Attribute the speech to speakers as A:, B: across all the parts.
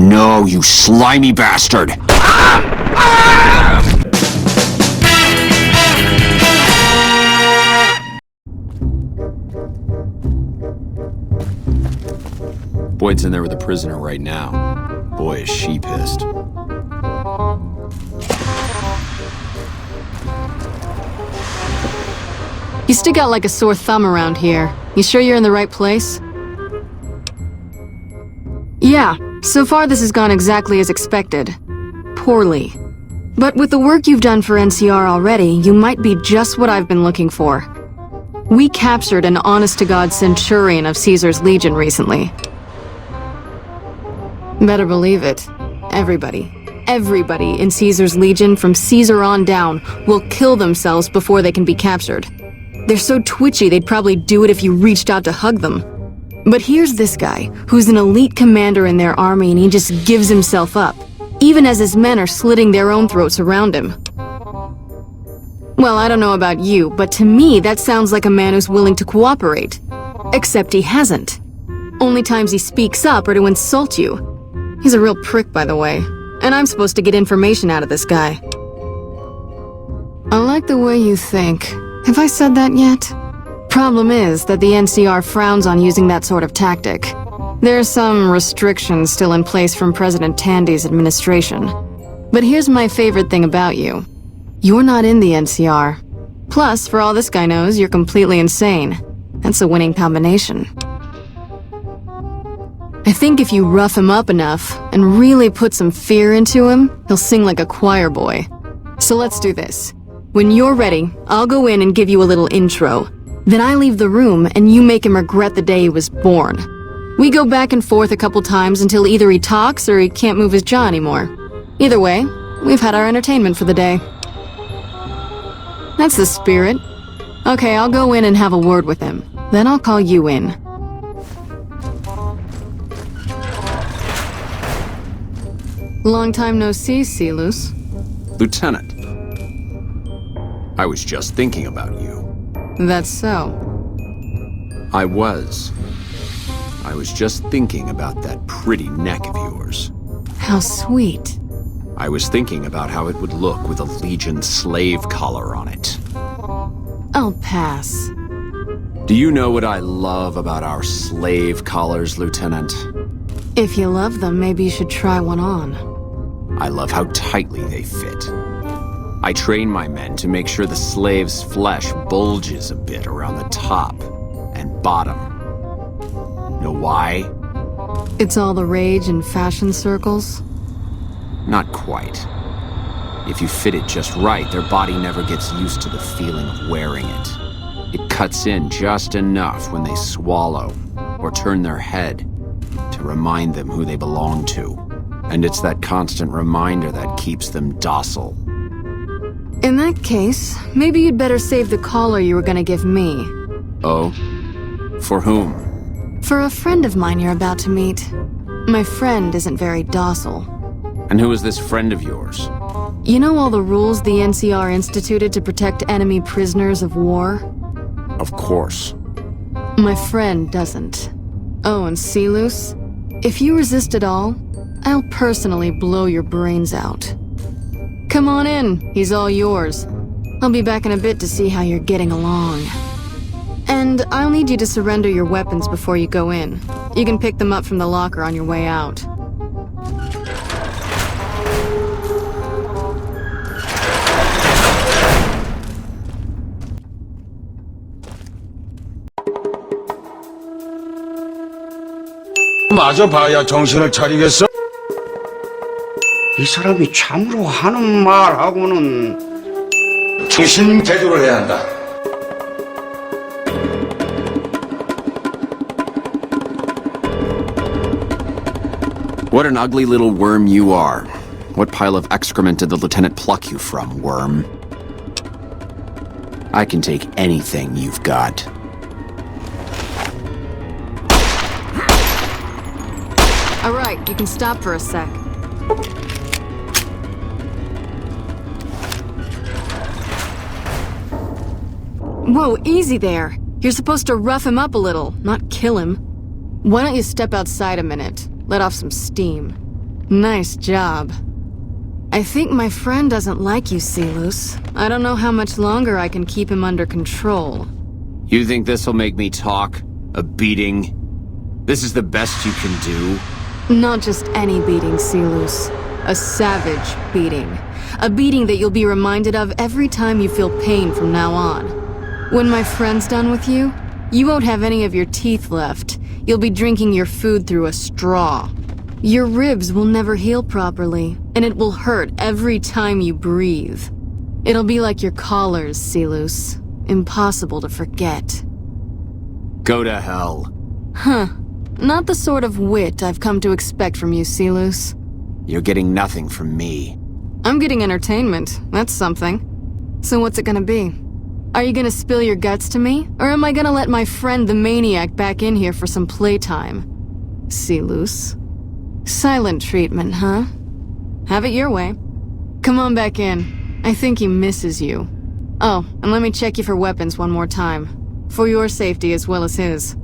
A: no, you slimy bastard! Boyd's in there with a prisoner right now. Boy, is she pissed.
B: You stick out like a sore thumb around here. You sure you're in the right place? Yeah, so far this has gone exactly as expected. Poorly. But with the work you've done for NCR already, you might be just what I've been looking for. We captured an honest-to-God centurion of Caesar's Legion recently. Better believe it. Everybody in Caesar's Legion from Caesar on down will kill themselves before they can be captured. They're so twitchy they'd probably do it if you reached out to hug them. But here's this guy, who's an elite commander in their army, and he just gives himself up, even as his men are slitting their own throats around him. Well, I don't know about you, but to me that sounds like a man who's willing to cooperate. Except he hasn't. Only times he speaks up are to insult you. He's a real prick, by the way, and I'm supposed to get information out of this guy. I like the way you think. Have I said that yet? Problem is that the NCR frowns on using that sort of tactic. There's some restrictions still in place from President Tandy's administration. But here's my favorite thing about you. You're not in the NCR. Plus, for all this guy knows, you're completely insane. That's a winning combination. I think if you rough him up enough and really put some fear into him, he'll sing like a choir boy. So let's do this. When you're ready, I'll go in and give you a little intro. Then I leave the room and you make him regret the day he was born. We go back and forth a couple times until either he talks or he can't move his jaw anymore. Either way, we've had our entertainment for the day. That's the spirit. Okay, I'll go in and have a word with him. Then I'll call you in. Long time no see, Celus.
A: Lieutenant, I was just thinking about you.
B: That's so.
A: I was just thinking about that pretty neck of yours.
B: How sweet.
A: I was thinking about how it would look with a Legion slave collar on it.
B: I'll pass.
A: Do you know what I love about our slave collars, Lieutenant?
B: If you love them, maybe you should try one on.
A: I love how tightly they fit. I train my men to make sure the slave's flesh bulges a bit around the top and bottom. Know why?
B: It's all the rage in fashion circles?
A: Not quite. If you fit it just right, their body never gets used to the feeling of wearing it. It cuts in just enough when they swallow or turn their head to remind them who they belong to. And it's that constant reminder that keeps them docile.
B: In that case, maybe you'd better save the collar you were gonna give me.
A: Oh? For whom?
B: For a friend of mine you're about to meet. My friend isn't very docile.
A: And who is this friend of yours?
B: You know all the rules the NCR instituted to protect enemy prisoners of war?
A: Of course.
B: My friend doesn't. Oh, and Celus, if you resist at all, I'll personally blow your brains out. Come on in, he's all yours. I'll be back in a bit to see how you're getting along. And I'll need you to surrender your weapons before you go in. You can pick them up from the locker on your way out.
C: 마저 봐야 정신을 차리겠어? 이 사람이 참으로 하는 말하고는 정신 제조를 해야 한다.
A: What an ugly little worm you are. What pile of excrement did the lieutenant pluck you from, worm? I can take anything you've got.
B: All right, you can stop for a sec. Whoa, easy there. You're supposed to rough him up a little, not kill him. Why don't you step outside a minute? Let off some steam. Nice job. I think my friend doesn't like you, Silus. I don't know how much longer I can keep him under control.
A: You think this'll make me talk? A beating? This is the best you can do?
B: Not just any beating, Silus. A savage beating. A beating that you'll be reminded of every time you feel pain from now on. When my friend's done with you, you won't have any of your teeth left. You'll be drinking your food through a straw. Your ribs will never heal properly, and it will hurt every time you breathe. It'll be like your collars, Silus. Impossible to forget.
A: Go to hell.
B: Huh. Not the sort of wit I've come to expect from you, Silus.
A: You're getting nothing from me.
B: I'm getting entertainment. That's something. So what's it gonna be? Are you gonna spill your guts to me? Or am I gonna let my friend the maniac back in here for some playtime? Silus. Silent treatment, huh? Have it your way. Come on back in. I think he misses you. Oh, and let me check you for weapons one more time. For your safety as well as his.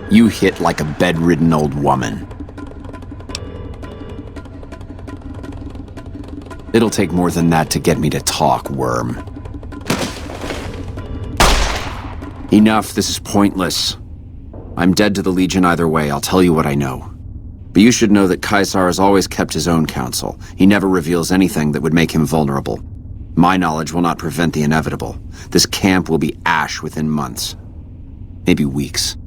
A: You hit like a bedridden old woman. It'll take more than that to get me to talk, worm. Enough, this is pointless. I'm dead to the Legion either way, I'll tell you what I know. But you should know that Caesar has always kept his own counsel. He never reveals anything that would make him vulnerable. My knowledge will not prevent the inevitable. This camp will be ash within months. Maybe weeks.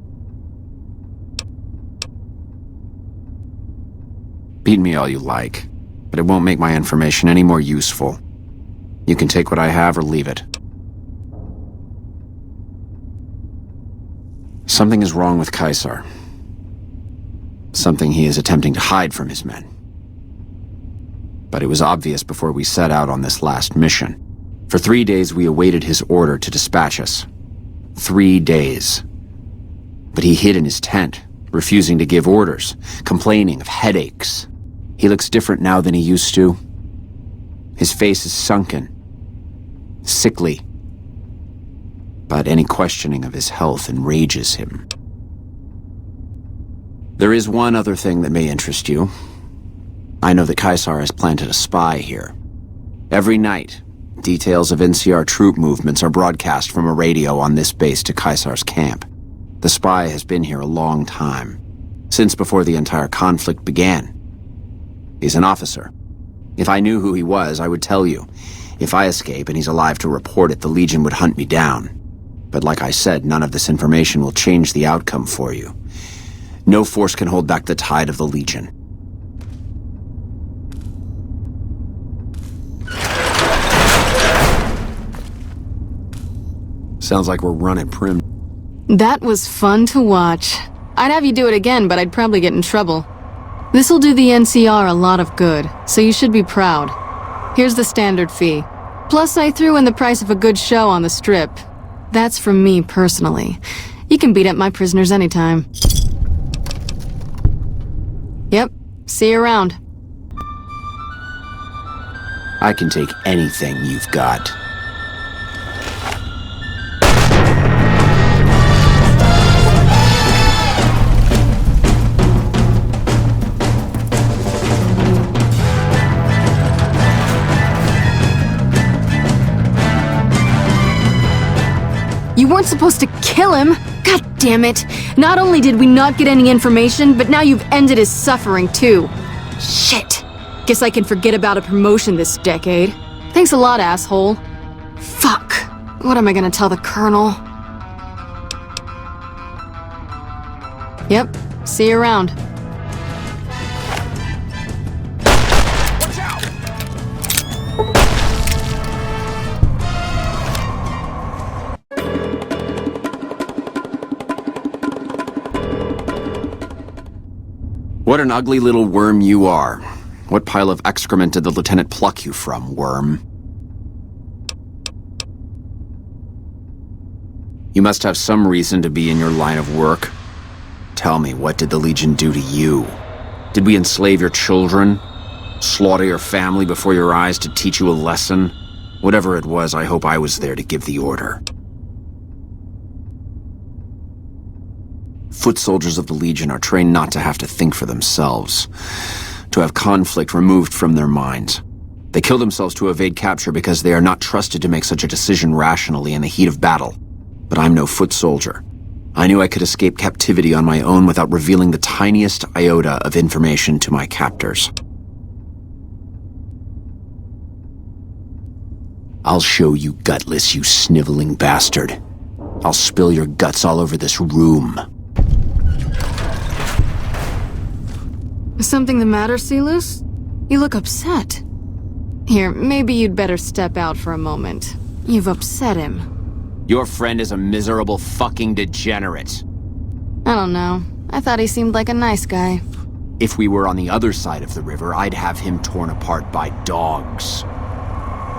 A: Beat me all you like, but it won't make my information any more useful. You can take what I have or leave it. Something is wrong with Caesar. Something he is attempting to hide from his men. But it was obvious before we set out on this last mission. For 3 days we awaited his order to dispatch us. 3 days. But he hid in his tent, refusing to give orders, complaining of headaches. He looks different now than he used to. His face is sunken, sickly. But any questioning of his health enrages him. There is one other thing that may interest you. I know that Caesar has planted a spy here. Every night, details of NCR troop movements are broadcast from a radio on this base to Caesar's camp. The spy has been here a long time, since before the entire conflict began. He's an officer. If I knew who he was, I would tell you. If I escape and he's alive to report it, the Legion would hunt me down. But like I said, none of this information will change the outcome for you. No force can hold back the tide of the Legion. Sounds like we're running prim.
B: That was fun to watch. I'd have you do it again, but I'd probably get in trouble. This'll do the NCR a lot of good, so you should be proud. Here's the standard fee. Plus I threw in the price of a good show on the strip. That's from me personally. You can beat up my prisoners anytime. Yep, see you around.
A: I can take anything you've got.
B: You weren't supposed to kill him! God damn it! Not only did we not get any information, but now you've ended his suffering too. Shit! Guess I can forget about a promotion this decade. Thanks a lot, asshole. Fuck! What am I gonna tell the Colonel? Yep, see you around.
A: What an ugly little worm you are. What pile of excrement did the lieutenant pluck you from, worm? You must have some reason to be in your line of work. Tell me, what did the Legion do to you? Did we enslave your children? Slaughter your family before your eyes to teach you a lesson? Whatever it was, I hope I was there to give the order. Foot soldiers of the Legion are trained not to have to think for themselves, to have conflict removed from their minds. They kill themselves to evade capture because they are not trusted to make such a decision rationally in the heat of battle. But I'm no foot soldier. I knew I could escape captivity on my own without revealing the tiniest iota of information to my captors. I'll show you gutless, you sniveling bastard. I'll spill your guts all over this room.
B: Is something the matter, Silus? You look upset. Here, maybe you'd better step out for a moment. You've upset him.
A: Your friend is a miserable fucking degenerate.
B: I don't know. I thought he seemed like a nice guy.
A: If we were on the other side of the river, I'd have him torn apart by dogs.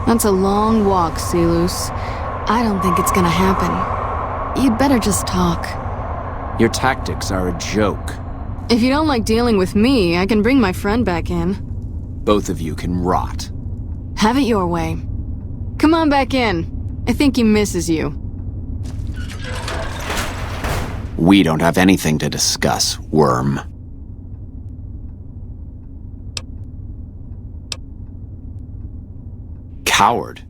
B: That's a long walk, Silus. I don't think it's gonna happen. You'd better just talk.
A: Your tactics are a joke.
B: If you don't like dealing with me, I can bring my friend back in.
A: Both of you can rot.
B: Have it your way. Come on back in. I think he misses you.
A: We don't have anything to discuss, worm. Coward.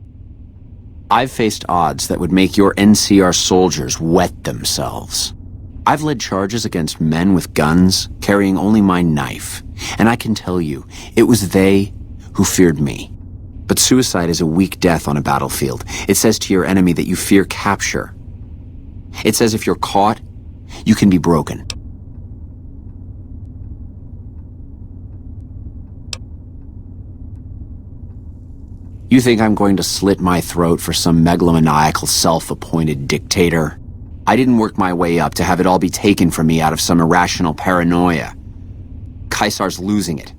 A: I've faced odds that would make your NCR soldiers wet themselves. I've led charges against men with guns, carrying only my knife. And I can tell you, it was they who feared me. But suicide is a weak death on a battlefield. It says to your enemy that you fear capture. It says if you're caught, you can be broken. You think I'm going to slit my throat for some megalomaniacal self-appointed dictator? I didn't work my way up to have it all be taken from me out of some irrational paranoia. Caesar's losing it.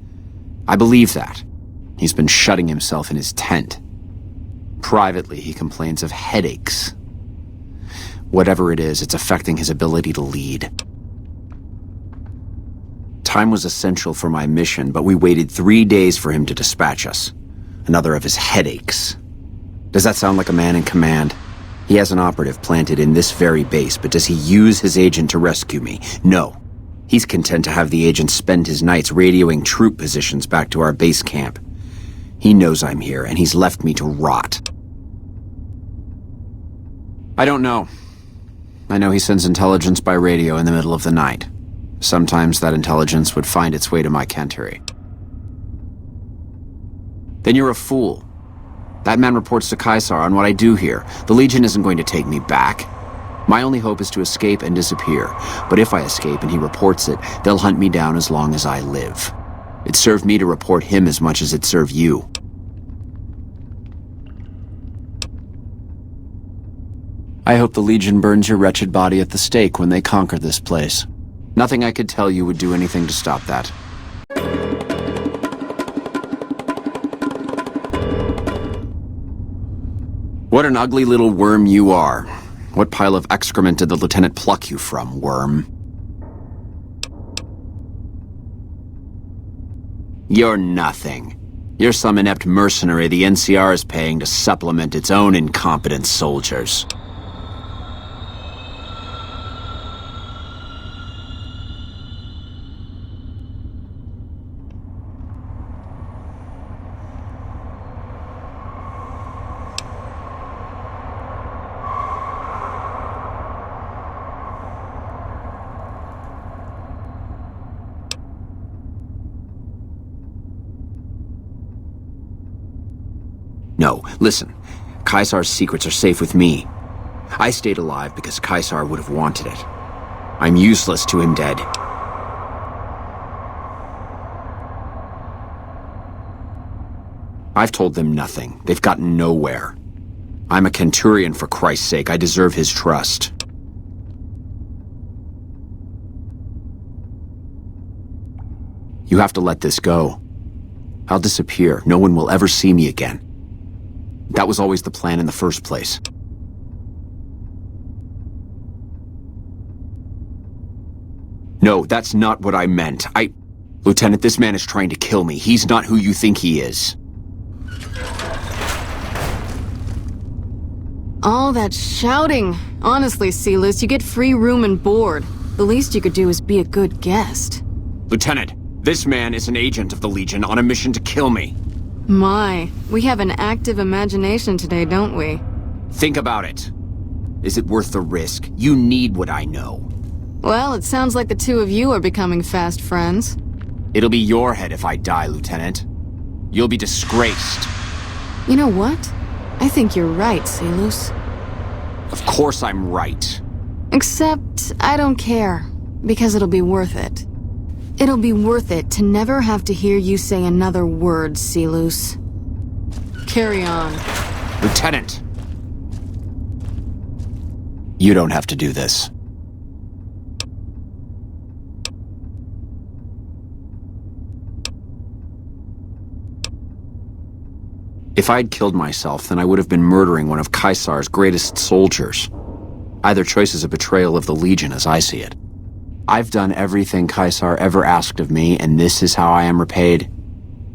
A: I believe that. He's been shutting himself in his tent. Privately, he complains of headaches. Whatever it is, it's affecting his ability to lead. Time was essential for my mission, but we waited 3 days for him to dispatch us. Another of his headaches. Does that sound like a man in command? He has an operative planted in this very base, but does he use his agent to rescue me? No. He's content to have the agent spend his nights radioing troop positions back to our base camp. He knows I'm here, and he's left me to rot. I don't know. I know he sends intelligence by radio in the middle of the night. Sometimes that intelligence would find its way to my cantery. Then you're a fool. That man reports to Caesar on what I do here. The Legion isn't going to take me back. My only hope is to escape and disappear. But if I escape and he reports it, they'll hunt me down as long as I live. It served me to report him as much as it served you. I hope the Legion burns your wretched body at the stake when they conquer this place. Nothing I could tell you would do anything to stop that. What an ugly little worm you are. What pile of excrement did the lieutenant pluck you from, worm? You're nothing. You're some inept mercenary the NCR is paying to supplement its own incompetent soldiers. No, listen. Caesar's secrets are safe with me. I stayed alive because Caesar would have wanted it. I'm useless to him dead. I've told them nothing. They've gotten nowhere. I'm a Centurion, for Christ's sake. I deserve his trust. You have to let this go. I'll disappear. No one will ever see me again. That was always the plan in the first place. No, that's not what I meant. Lieutenant, this man is trying to kill me. He's not who you think he is.
B: All that shouting. Honestly, Silas, you get free room and board. The least you could do is be a good guest.
A: Lieutenant, this man is an agent of the Legion on a mission to kill me.
B: My, we have an active imagination today, don't we?
A: Think about it. Is it worth the risk? You need what I know.
B: Well, it sounds like the two of you are becoming fast friends.
A: It'll be your head if I die, Lieutenant. You'll be disgraced.
B: You know what? I think you're right, Silas.
A: Of course I'm right.
B: Except, I don't care, because it'll be worth it. It'll be worth it to never have to hear you say another word, Silas. Carry on.
A: Lieutenant! You don't have to do this. If I'd killed myself, then I would have been murdering one of Caesar's greatest soldiers. Either choice is a betrayal of the Legion as I see it. I've done everything Caesar ever asked of me, and this is how I am repaid.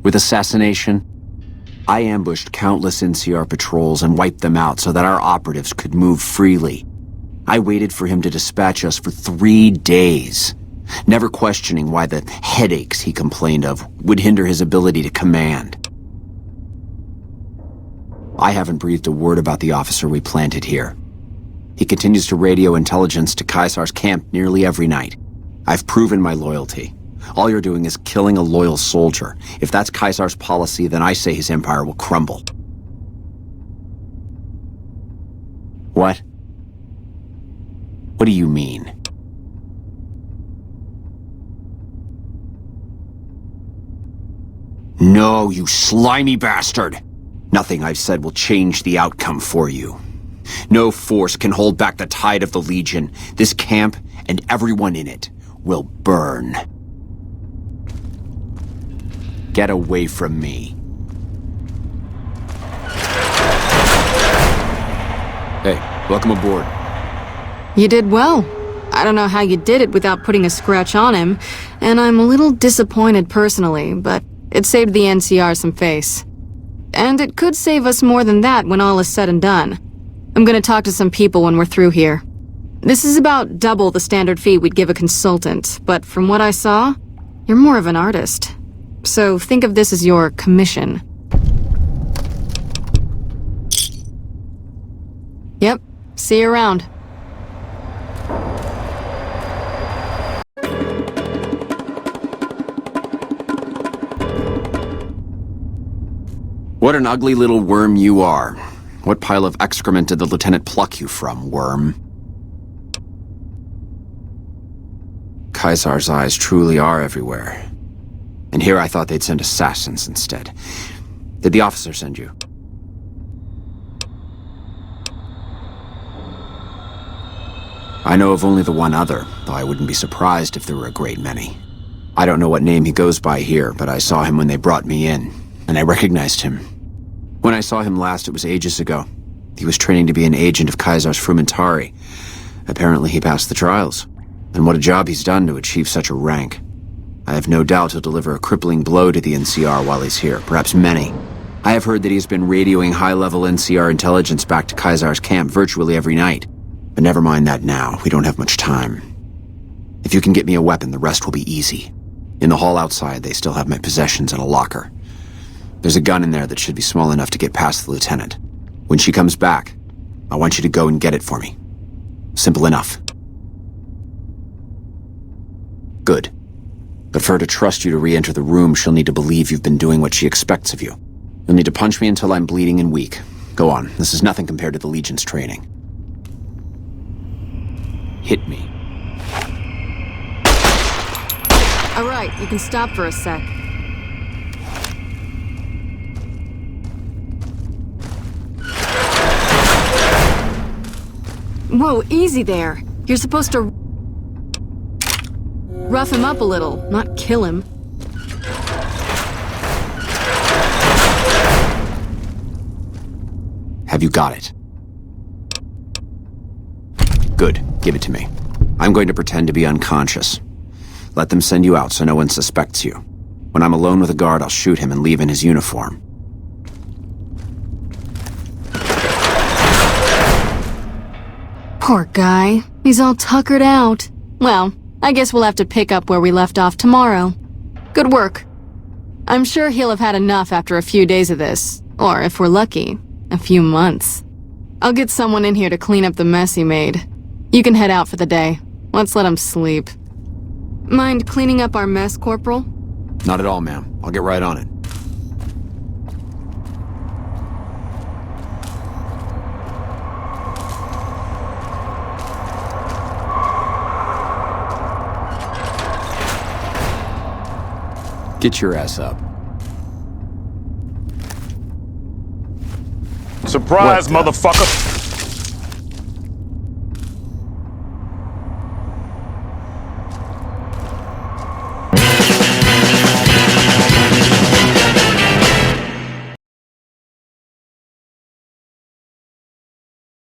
A: With assassination, I ambushed countless NCR patrols and wiped them out so that our operatives could move freely. I waited for him to dispatch us for 3 days, never questioning why the headaches he complained of would hinder his ability to command. I haven't breathed a word about the officer we planted here. He continues to radio intelligence to Caesar's camp nearly every night. I've proven my loyalty. All you're doing is killing a loyal soldier. If that's Caesar's policy, then I say his empire will crumble. What? What do you mean? No, you slimy bastard! Nothing I've said will change the outcome for you. No force can hold back the tide of the Legion. This camp and everyone in it will burn. Get away from me. Hey, welcome aboard.
B: You did well. I don't know how you did it without putting a scratch on him, and I'm a little disappointed personally, but it saved the NCR some face. And it could save us more than that when all is said and done. I'm gonna talk to some people when we're through here. This is about double the standard fee we'd give a consultant, but from what I saw, you're more of an artist. So think of this as your commission. Yep, see you around.
A: What an ugly little worm you are. What pile of excrement did the lieutenant pluck you from, worm? Caesar's eyes truly are everywhere. And here I thought they'd send assassins instead. Did the officer send you? I know of only the one other, though I wouldn't be surprised if there were a great many. I don't know what name he goes by here, but I saw him when they brought me in, and I recognized him. When I saw him last, it was ages ago. He was training to be an agent of Caesar's Frumentari. Apparently he passed the trials. And what a job he's done to achieve such a rank. I have no doubt he'll deliver a crippling blow to the NCR while he's here, perhaps many. I have heard that he's been radioing high-level NCR intelligence back to Caesar's camp virtually every night. But never mind that now, we don't have much time. If you can get me a weapon, the rest will be easy. In the hall outside, they still have my possessions in a locker. There's a gun in there that should be small enough to get past the lieutenant. When she comes back, I want you to go and get it for me. Simple enough. Good. But for her to trust you to re-enter the room, she'll need to believe you've been doing what she expects of you. You'll need to punch me until I'm bleeding and weak. Go on, this is nothing compared to the Legion's training. Hit me.
B: All right, you can stop for a sec. Whoa, easy there. You're supposed to rough him up a little, not kill him.
A: Have you got it? Good. Give it to me. I'm going to pretend to be unconscious. Let them send you out so no one suspects you. When I'm alone with a guard, I'll shoot him and leave in his uniform.
B: Poor guy. He's all tuckered out. Well, I guess we'll have to pick up where we left off tomorrow. Good work. I'm sure he'll have had enough after a few days of this. Or, if we're lucky, a few months. I'll get someone in here to clean up the mess he made. You can head out for the day. Let's let him sleep. Mind cleaning up our mess, Corporal?
A: Not at all, ma'am. I'll get right on it. Get your ass up.
D: Surprise,
A: What the-
D: motherfucker!